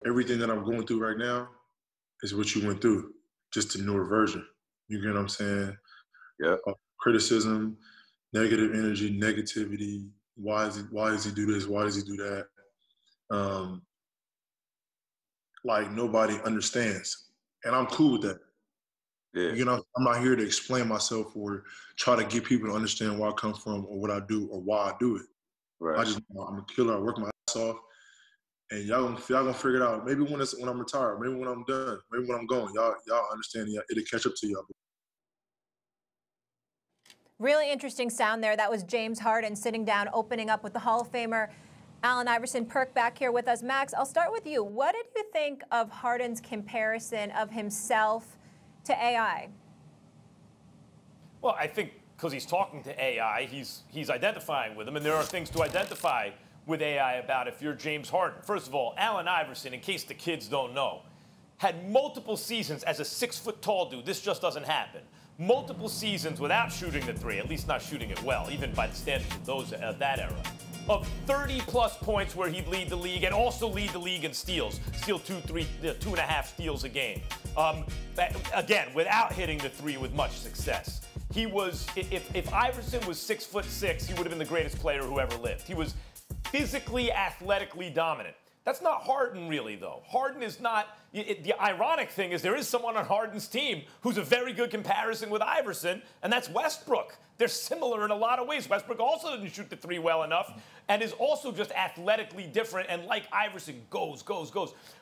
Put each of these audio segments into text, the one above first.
everything that I'm going through right now is what you went through, just a newer version. You get what I'm saying? Yeah. Criticism, negative energy, negativity. Why does he do this? Why does he do that? Like nobody understands, and I'm cool with that. Yeah. You know, I'm not here to explain myself or try to get people to understand where I come from or what I do or why I do it. Right. I'm a killer. I work my ass off, and y'all gonna figure it out. Maybe when I'm retired, maybe when I'm done, maybe when I'm going, y'all understand. It'll catch up to y'all. Really interesting sound there. That was James Harden sitting down, opening up with the Hall of Famer Allen Iverson. Perk back here with us. Max, I'll start with you. What did you think of Harden's comparison of himself to AI? Well, I think because he's talking to AI, he's identifying with him, and there are things to identify with AI about if you're James Harden. First of all, Allen Iverson, in case the kids don't know, had multiple seasons as a 6-foot-tall dude. This just doesn't happen. Multiple seasons without shooting the three, at least not shooting it well, even by the standards of those of that era, of 30-plus points where he'd lead the league and also lead the league in steals. Steal 2.5 steals a game. Again, without hitting the three with much success. He was, if Iverson was 6'6", he would have been the greatest player who ever lived. He was physically, athletically dominant. That's not Harden, really, though. Harden is not. The ironic thing is there is someone on Harden's team who's a very good comparison with Iverson, and that's Westbrook. They're similar in a lot of ways. Westbrook also didn't shoot the three well enough and is also just athletically different, and like Iverson, goes.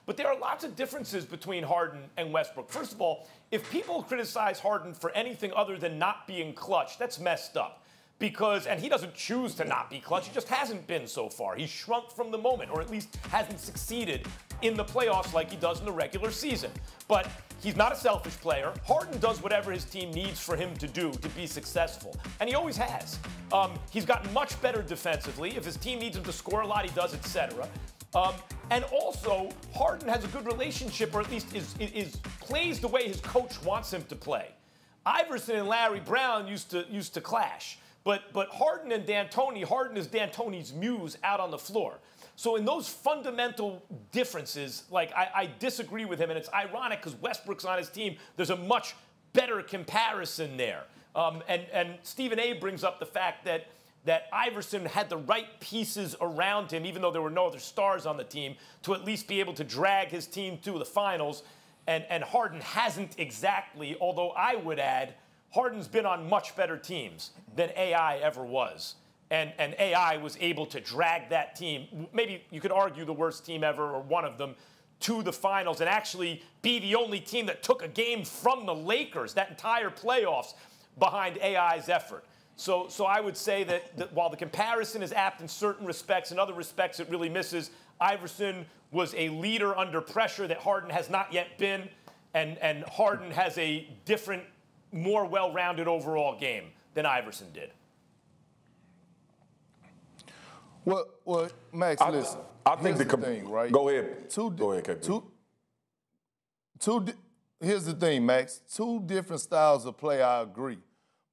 But there are lots of differences between Harden and Westbrook. First of all, if people criticize Harden for anything other than not being clutch, that's messed up. And he doesn't choose to not be clutch. He just hasn't been so far. He's shrunk from the moment, or at least hasn't succeeded in the playoffs like he does in the regular season. But he's not a selfish player. Harden does whatever his team needs for him to do to be successful, and he always has. He's gotten much better defensively. If his team needs him to score a lot, he does, etc. And also, Harden has a good relationship, or at least plays the way his coach wants him to play. Iverson and Larry Brown used to clash. But Harden and D'Antoni, Harden is D'Antoni's muse out on the floor. So in those fundamental differences, like I disagree with him, and it's ironic because Westbrook's on his team. There's a much better comparison there. And Stephen A. brings up the fact that Iverson had the right pieces around him, even though there were no other stars on the team, to at least be able to drag his team to the finals. And Harden hasn't exactly, although I would add, Harden's been on much better teams than AI ever was. And AI was able to drag that team, maybe you could argue the worst team ever or one of them, to the finals and actually be the only team that took a game from the Lakers, that entire playoffs, behind AI's effort. So I would say that while the comparison is apt in certain respects, in other respects it really misses. Iverson was a leader under pressure that Harden has not yet been, and Harden has a different, more well-rounded overall game than Iverson did. Well, Max, listen. I think the thing, right? Go ahead. Go ahead, KP. Here's the thing, Max. Two different styles of play, I agree.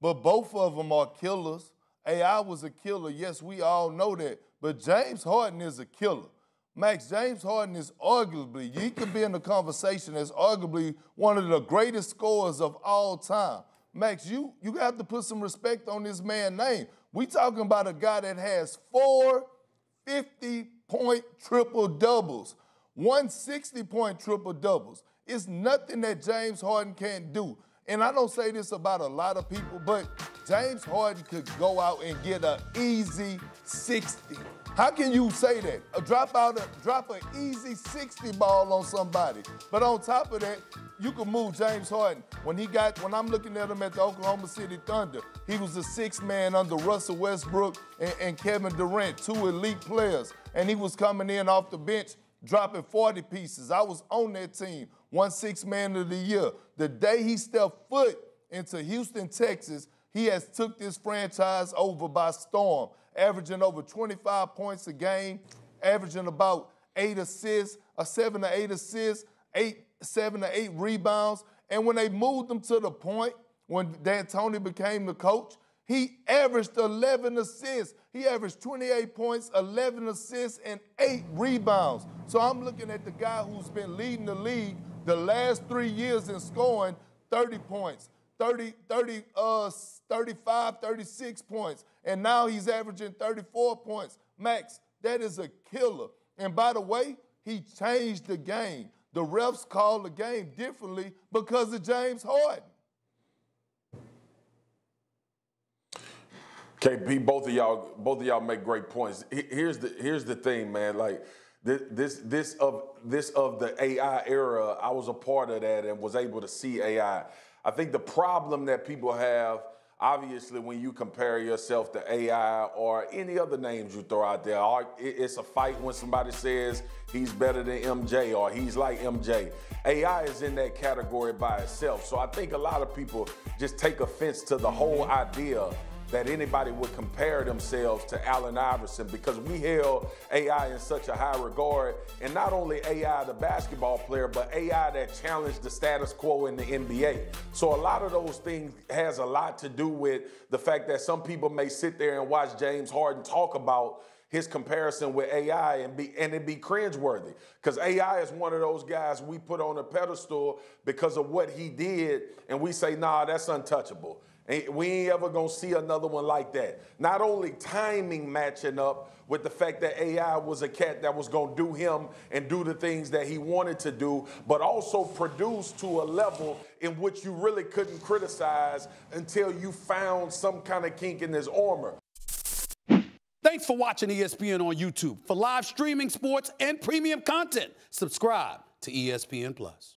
But both of them are killers. AI was a killer. Yes, we all know that. But James Harden is a killer. Max, James Harden is arguably, he could be in the conversation as arguably one of the greatest scorers of all time. Max, you have to put some respect on this man's name. We talking about a guy that has 4 50-point triple-doubles, 160-point triple-doubles. It's nothing that James Harden can't do. And I don't say this about a lot of people, but James Harden could go out and get an easy 60. How can you say that? Drop an easy 60 ball on somebody. But on top of that, you can move James Harden. When I'm looking at him at the Oklahoma City Thunder, he was a 6th man under Russell Westbrook and Kevin Durant, 2 elite players. And he was coming in off the bench, dropping 40 pieces. I was on that team, won 6th man of the year. The day he stepped foot into Houston, Texas, he has took this franchise over by storm, averaging over 25 points a game, averaging about 8 assists, 7 to 8 assists, 7 to 8 rebounds. And when they moved him to the point, when D'Antoni became the coach, He averaged 11 assists. He averaged 28 points, 11 assists, and 8 rebounds. So I'm looking at the guy who's been leading the league the last 3 years in scoring 30 points, 35, 36 points, and now he's averaging 34 points. Max, that is a killer. And by the way, he changed the game. The refs called the game differently because of James Harden. KP, both of y'all make great points. Here's the thing, man. Like this of the AI era, I was a part of that and was able to see AI. I think the problem that people have, obviously, when you compare yourself to AI or any other names you throw out there, it's a fight when somebody says he's better than MJ or he's like MJ. AI is in that category by itself. So I think a lot of people just take offense to the whole idea that anybody would compare themselves to Allen Iverson, because we held AI in such a high regard, and not only AI the basketball player, but AI that challenged the status quo in the NBA. So a lot of those things has a lot to do with the fact that some people may sit there and watch James Harden talk about his comparison with AI and it be cringeworthy, because AI is one of those guys we put on a pedestal because of what he did, and we say, nah, that's untouchable. We ain't ever gonna see another one like that. Not only timing matching up with the fact that AI was a cat that was gonna do him and do the things that he wanted to do, but also produce to a level in which you really couldn't criticize until you found some kind of kink in his armor. Thanks for watching ESPN on YouTube. For live streaming, sports, and premium content, subscribe to ESPN+.